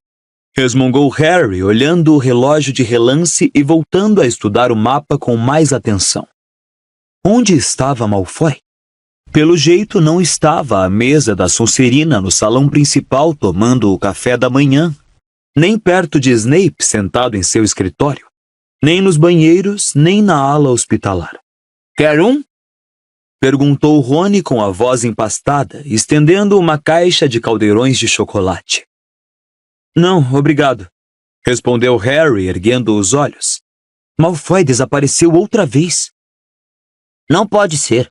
S2: resmungou Harry, olhando o relógio de relance e voltando a estudar o mapa com mais atenção. Onde estava Malfoy? Pelo jeito, não estava à mesa da Sonserina no salão principal tomando o café da manhã, nem perto de Snape sentado em seu escritório, nem nos banheiros, nem na ala hospitalar.
S3: Quer um?
S2: Perguntou Rony com a voz empastada, estendendo uma caixa de caldeirões de chocolate. Não, obrigado, respondeu Harry, erguendo os olhos. Malfoy desapareceu outra vez.
S3: Não pode ser,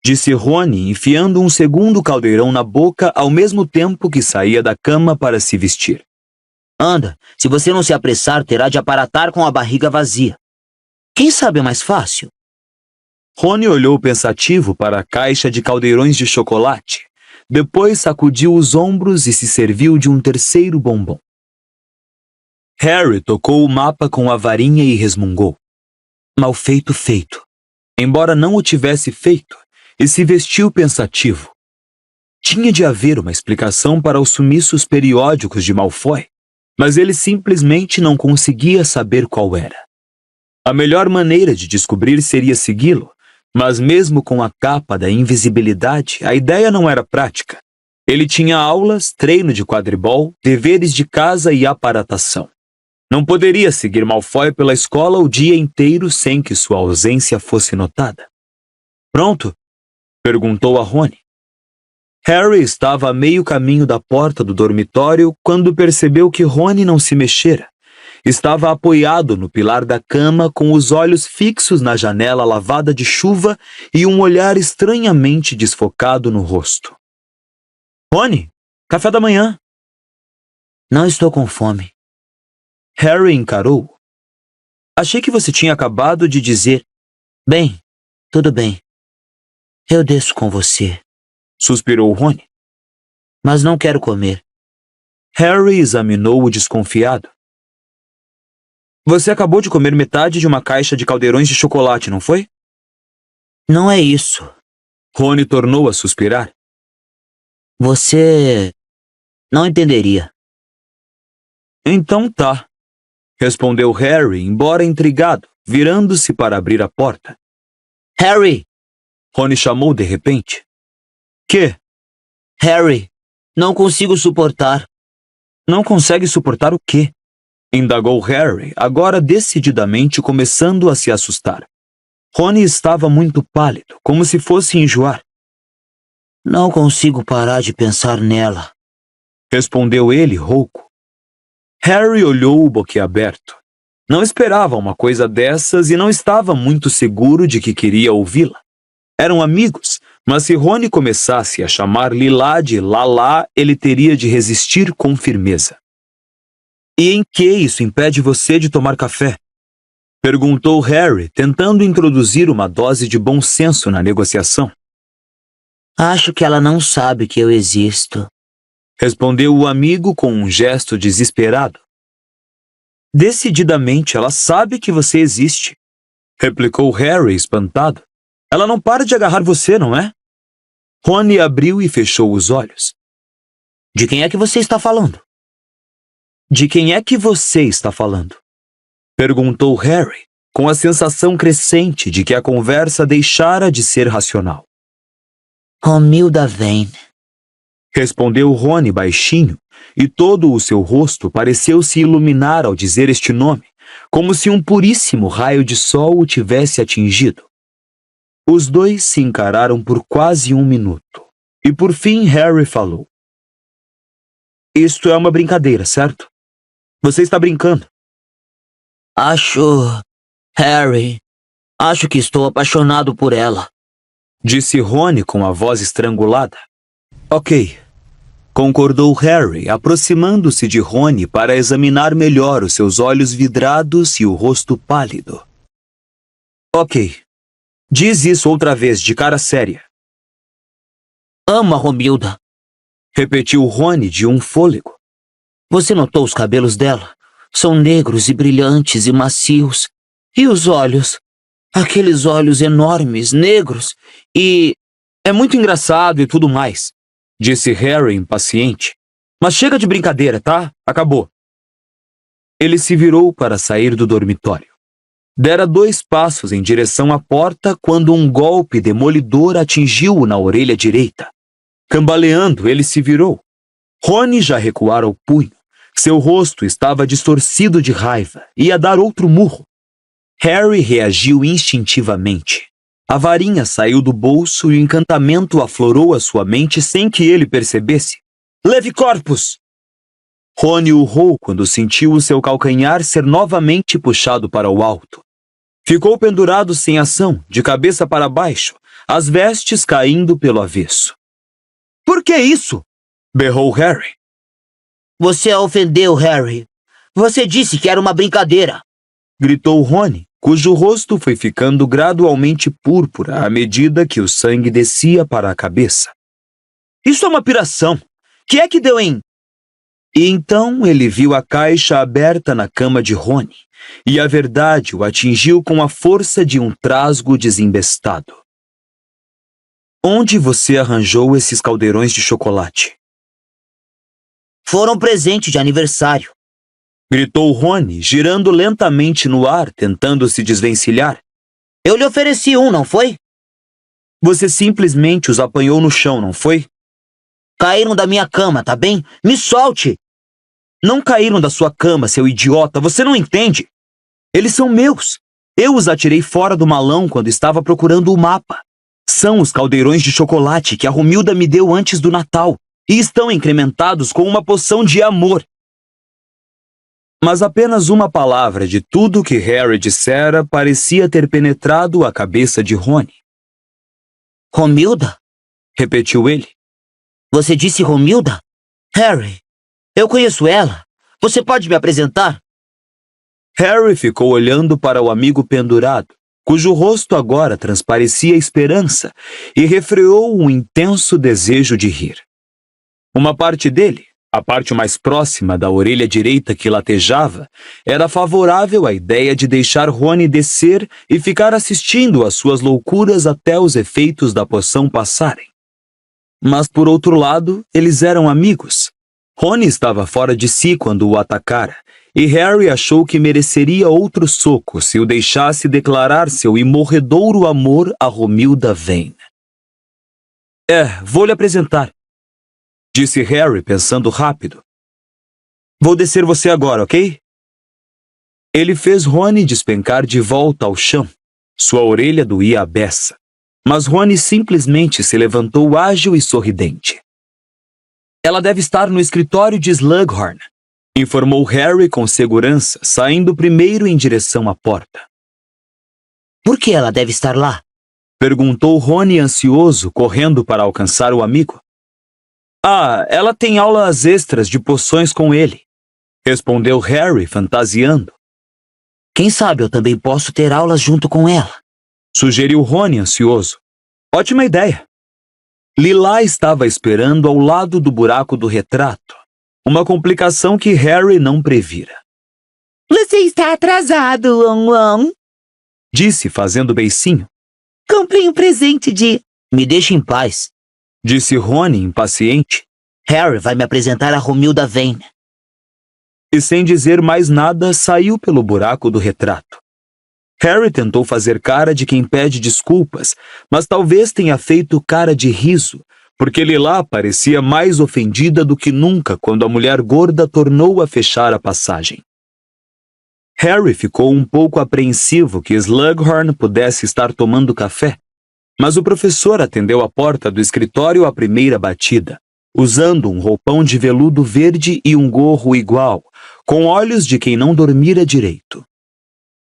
S2: disse Rony, enfiando um segundo caldeirão na boca ao mesmo tempo que saía da cama para se vestir.
S3: Anda, se você não se apressar, terá de aparatar com a barriga vazia. Quem sabe é mais fácil?
S2: Rony olhou pensativo para a caixa de caldeirões de chocolate. Depois sacudiu os ombros e se serviu de um terceiro bombom. Harry tocou o mapa com a varinha e resmungou. Mal feito, feito. Embora não o tivesse feito, e se vestiu pensativo. Tinha de haver uma explicação para os sumiços periódicos de Malfoy, mas ele simplesmente não conseguia saber qual era. A melhor maneira de descobrir seria segui-lo, mas mesmo com a capa da invisibilidade, a ideia não era prática. Ele tinha aulas, treino de quadribol, deveres de casa e aparatação. Não poderia seguir Malfoy pela escola o dia inteiro sem que sua ausência fosse notada. Pronto? Perguntou a Rony. Harry estava a meio caminho da porta do dormitório quando percebeu que Rony não se mexera. Estava apoiado no pilar da cama com os olhos fixos na janela lavada de chuva e um olhar estranhamente desfocado no rosto. Rony, café da manhã.
S3: Não estou com fome.
S2: Harry encarou-o. Achei que você tinha acabado de dizer...
S3: Bem, tudo bem. Eu desço com você,
S2: Suspirou Rony.
S3: mas não quero comer.
S2: Harry examinou-o desconfiado. Você acabou de comer metade de uma caixa de caldeirões de chocolate, não foi?
S3: Não é isso.
S2: Rony tornou a suspirar.
S3: Você não entenderia.
S2: Então tá, respondeu Harry, embora intrigado, virando-se para abrir a porta.
S3: Harry!
S2: Rony chamou de repente. Que?
S3: Harry! Não consigo suportar.
S2: Não consegue suportar o quê? Indagou Harry, agora decididamente começando a se assustar. Rony estava muito pálido, como se fosse enjoar.
S3: Não consigo parar de pensar nela.
S2: Respondeu ele, rouco. Harry olhou-o boquiaberto. Não esperava uma coisa dessas e não estava muito seguro de que queria ouvi-la. Eram amigos, mas se Rony começasse a chamar Lilá de Lalá, ele teria de resistir com firmeza. E em que isso impede você de tomar café? Perguntou Harry, tentando introduzir uma dose de bom senso na negociação.
S3: Acho que ela não sabe que eu existo.
S2: Respondeu o amigo com um gesto desesperado. Decididamente ela sabe que você existe, replicou Harry espantado. Ela não para de agarrar você, não é? Rony abriu e fechou os olhos.
S3: De quem é que você está falando?
S2: De quem é que você está falando? Perguntou Harry, com a sensação crescente de que a conversa deixara de ser racional.
S3: Romilda Vane.
S2: Respondeu Rony baixinho, e todo o seu rosto pareceu se iluminar ao dizer este nome, como se um puríssimo raio de sol o tivesse atingido. Os dois se encararam por quase 1 minuto, e por fim Harry falou. Isto é uma brincadeira, certo? Você está brincando.
S3: Harry, acho que estou apaixonado por ela.
S2: Disse Rony com a voz estrangulada. Ok, concordou Harry, aproximando-se de Rony para examinar melhor os seus olhos vidrados e o rosto pálido. Ok, diz isso outra vez, de cara séria.
S3: Amo a Romilda.
S2: Repetiu Rony de um fôlego.
S3: Você notou os cabelos dela? São negros e brilhantes e macios. E os olhos? Aqueles olhos enormes, negros e...
S2: É muito engraçado e tudo mais, disse Harry impaciente. Mas chega de brincadeira, tá? Acabou. Ele se virou para sair do dormitório. Dera 2 passos em direção à porta quando um golpe demolidor atingiu-o na orelha direita. Cambaleando, ele se virou. Rony já recuara o punho. Seu rosto estava distorcido de raiva. Ia dar outro murro. Harry reagiu instintivamente. A varinha saiu do bolso e o encantamento aflorou a sua mente sem que ele percebesse. Leve corpus! Rony urrou quando sentiu o seu calcanhar ser novamente puxado para o alto. Ficou pendurado sem ação, de cabeça para baixo, as vestes caindo pelo avesso. Por que isso? Berrou Harry.
S3: Você a ofendeu, Harry. Você disse que era uma brincadeira.
S2: Gritou Rony, cujo rosto foi ficando gradualmente púrpura à medida que o sangue descia para a cabeça. Isso é uma piração. Que é que deu em... E então ele viu a caixa aberta na cama de Rony, e a verdade o atingiu com a força de um trasgo desembestado. Onde você arranjou esses caldeirões de chocolate?
S3: Foram presente de aniversário.
S2: Gritou Rony, girando lentamente no ar, tentando se desvencilhar.
S3: Eu lhe ofereci um, não foi?
S2: Você simplesmente os apanhou no chão, não foi?
S3: Caíram da minha cama, tá bem? Me solte!
S2: Não caíram da sua cama, seu idiota, você não entende? Eles são meus. Eu os atirei fora do malão quando estava procurando o mapa. São os caldeirões de chocolate que a Romilda me deu antes do Natal e estão incrementados com uma poção de amor. Mas apenas uma palavra de tudo que Harry dissera parecia ter penetrado a cabeça de Rony.
S3: Romilda?
S2: Repetiu ele.
S3: Você disse Romilda? Harry, eu conheço ela. Você pode me apresentar?
S2: Harry ficou olhando para o amigo pendurado, cujo rosto agora transparecia esperança, e refreou um intenso desejo de rir. Uma parte dele, a parte mais próxima da orelha direita que latejava, era favorável à ideia de deixar Rony descer e ficar assistindo às suas loucuras até os efeitos da poção passarem. Mas, por outro lado, eles eram amigos. Rony estava fora de si quando o atacara, e Harry achou que mereceria outro soco se o deixasse declarar seu imorredouro amor a Romilda Vane. Vou lhe apresentar, disse Harry pensando rápido. Vou descer você agora, ok? Ele fez Rony despencar de volta ao chão. Sua orelha doía a beça. Mas Rony simplesmente se levantou ágil e sorridente. Ela deve estar no escritório de Slughorn, informou Harry com segurança, saindo primeiro em direção à porta.
S3: Por que ela deve estar lá?
S2: Perguntou Rony ansioso, correndo para alcançar o amigo. Ela tem aulas extras de poções com ele, respondeu Harry, fantasiando.
S3: Quem sabe eu também posso ter aulas junto com ela?
S2: Sugeriu Rony ansioso. Ótima ideia. Lila estava esperando ao lado do buraco do retrato, uma complicação que Harry não previra.
S6: Você está atrasado, Wong,
S2: disse fazendo beicinho.
S6: comprei um presente de...
S3: Me deixe em paz.
S2: Disse Rony impaciente.
S3: Harry vai me apresentar a Romilda Vane.
S2: E sem dizer mais nada, saiu pelo buraco do retrato. Harry tentou fazer cara de quem pede desculpas, mas talvez tenha feito cara de riso, porque Lila parecia mais ofendida do que nunca quando a mulher gorda tornou a fechar a passagem. Harry ficou um pouco apreensivo que Slughorn pudesse estar tomando café, mas o professor atendeu a porta do escritório à primeira batida, usando um roupão de veludo verde e um gorro igual, com olhos de quem não dormira direito.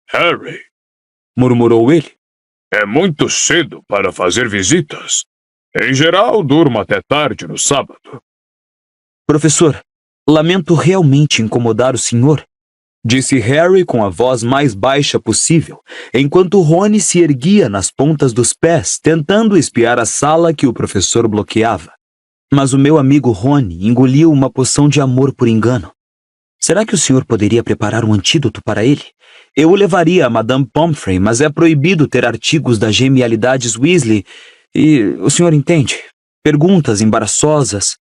S4: Harry,
S2: Murmurou ele.
S4: é muito cedo para fazer visitas. Em geral, durmo até tarde no sábado.
S2: Professor, lamento realmente incomodar o senhor, disse Harry com a voz mais baixa possível, enquanto Rony se erguia nas pontas dos pés, tentando espiar a sala que o professor bloqueava. Mas o meu amigo Rony engoliu uma poção de amor por engano. Será que o senhor poderia preparar um antídoto para ele? Eu o levaria a Madame Pomfrey, mas é proibido ter artigos das genialidades Weasley e, o senhor entende, perguntas embaraçosas.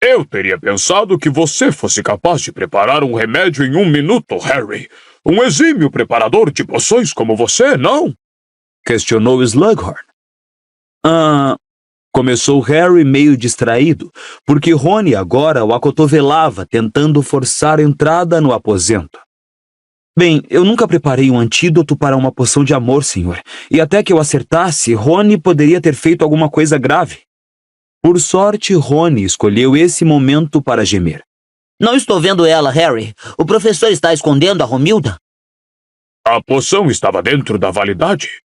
S4: Eu teria pensado que você fosse capaz de preparar um remédio em 1 minuto, Harry. Um exímio preparador de poções como você, não?
S2: Questionou Slughorn. Começou Harry meio distraído, porque Rony agora o acotovelava, tentando forçar a entrada no aposento. Bem, eu nunca preparei um antídoto para uma poção de amor, senhor, e até que eu acertasse, Rony poderia ter feito alguma coisa grave. Por sorte, Rony escolheu esse momento para gemer.
S3: Não estou vendo ela, Harry. O professor está escondendo a Romilda?
S4: A poção estava dentro da validade?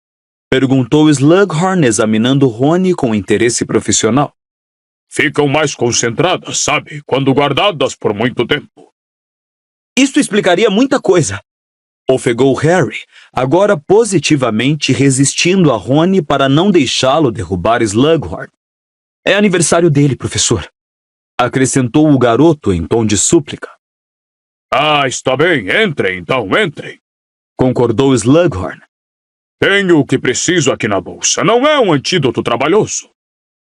S2: Perguntou Slughorn, examinando Rony com interesse profissional.
S4: Ficam mais concentradas, sabe, quando guardadas por muito tempo.
S2: Isso explicaria muita coisa, ofegou Harry, agora positivamente resistindo a Rony para não deixá-lo derrubar Slughorn. É aniversário dele, professor, acrescentou o garoto em tom de súplica.
S4: Está bem, entrem então, entrem.
S2: Concordou Slughorn.
S4: Tenho o que preciso aqui na bolsa, não é um antídoto trabalhoso.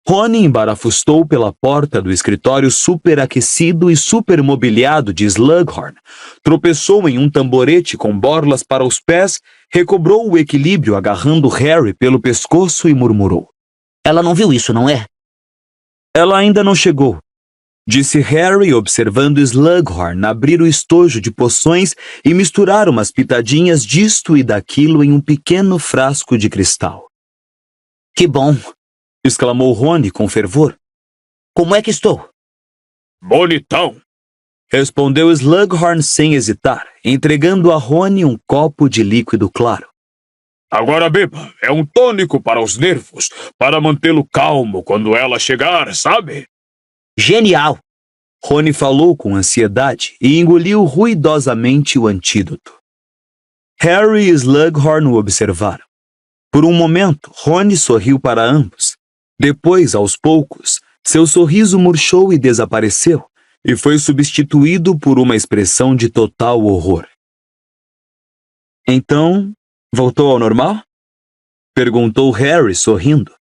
S2: Rony embarafustou pela porta do escritório superaquecido e supermobiliado de Slughorn, tropeçou em um tamborete com borlas para os pés, recobrou o equilíbrio agarrando Harry pelo pescoço e murmurou.
S3: Ela não viu isso, não é?
S2: Ela ainda não chegou, disse Harry observando Slughorn abrir o estojo de poções e misturar umas pitadinhas disto e daquilo em um pequeno frasco de cristal.
S3: Que bom!
S2: Exclamou Rony com fervor.
S3: Como é que estou?
S4: Bonitão!
S2: Respondeu Slughorn sem hesitar, entregando a Rony um copo de líquido claro.
S4: Agora beba, é um tônico para os nervos, para mantê-lo calmo quando ela chegar, sabe?
S3: Genial!
S2: Rony falou com ansiedade e engoliu ruidosamente o antídoto. Harry e Slughorn o observaram. Por um momento, Rony sorriu para ambos. Depois, aos poucos, seu sorriso murchou e desapareceu, e foi substituído por uma expressão de total horror. Então, voltou ao normal? Perguntou Harry, sorrindo.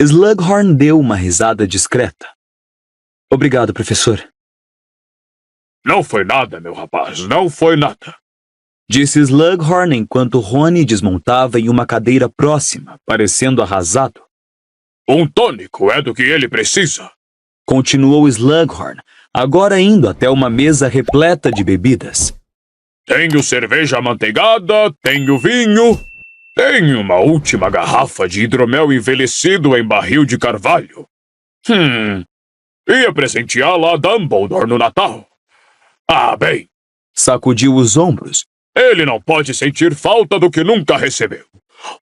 S2: Slughorn deu uma risada discreta. Obrigado, professor.
S4: Não foi nada, meu rapaz, não foi nada.
S2: Disse Slughorn enquanto Rony desmontava em uma cadeira próxima, parecendo arrasado.
S4: Um tônico é do que ele precisa.
S2: Continuou Slughorn, agora indo até uma mesa repleta de bebidas.
S4: Tenho cerveja amanteigada, tenho vinho, tenho uma última garrafa de hidromel envelhecido em barril de carvalho. Ia presenteá-la a Dumbledore no Natal. Ah, bem.
S2: Sacudiu os ombros.
S4: Ele não pode sentir falta do que nunca recebeu.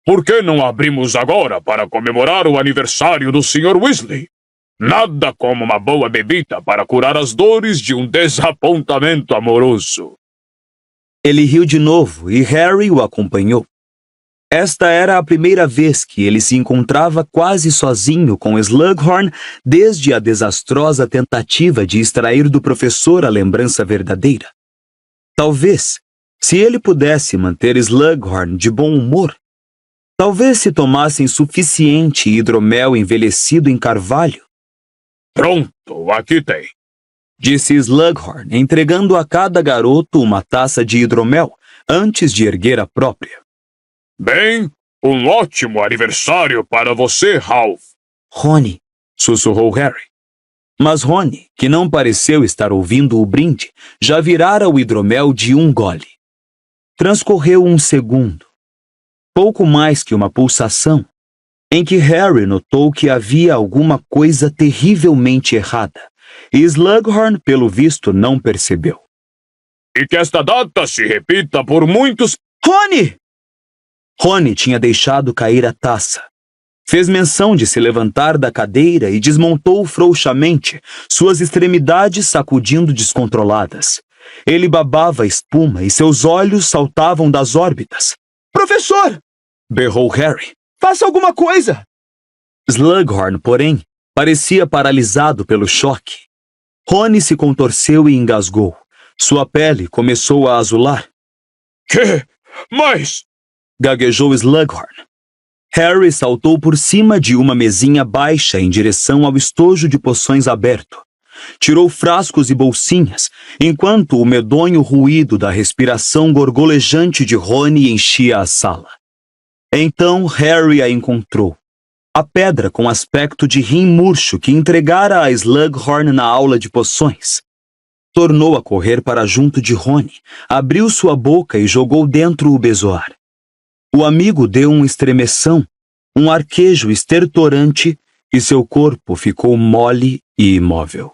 S4: Por que não abrimos agora para comemorar o aniversário do Sr. Weasley? Nada como uma boa bebida para curar as dores de um desapontamento amoroso.
S2: Ele riu de novo e Harry o acompanhou. Esta era a primeira vez que ele se encontrava quase sozinho com Slughorn desde a desastrosa tentativa de extrair do professor a lembrança verdadeira. Talvez, se ele pudesse manter Slughorn de bom humor, talvez se tomassem suficiente hidromel envelhecido em carvalho.
S4: Pronto, aqui tem.
S2: Disse Slughorn, entregando a cada garoto uma taça de hidromel antes de erguer a própria.
S4: Bem, um ótimo aniversário para você, Ralph.
S3: Rony,
S2: Sussurrou Harry. Mas Rony, que não pareceu estar ouvindo o brinde, já virara o hidromel de um gole. Transcorreu um segundo, pouco mais que uma pulsação, em que Harry notou que havia alguma coisa terrivelmente errada, e Slughorn, pelo visto, não percebeu.
S4: E que esta data se repita por muitos...
S2: Rony! Rony tinha deixado cair a taça. Fez menção de se levantar da cadeira e desmontou frouxamente, suas extremidades sacudindo descontroladas. Ele babava espuma e seus olhos saltavam das órbitas. Professor! Berrou Harry. Faça alguma coisa! Slughorn, porém, parecia paralisado pelo choque. Rony se contorceu e engasgou. Sua pele começou a azular.
S4: Que? Mas...
S2: Gaguejou Slughorn. Harry saltou por cima de uma mesinha baixa em direção ao estojo de poções aberto. Tirou frascos e bolsinhas, enquanto o medonho ruído da respiração gorgolejante de Rony enchia a sala. Então Harry a encontrou. A pedra com aspecto de rim murcho que entregara a Slughorn na aula de poções. Tornou a correr para junto de Rony, abriu sua boca e jogou dentro o bezoar. O amigo deu um estremeção, um arquejo estertorante e seu corpo ficou mole e imóvel.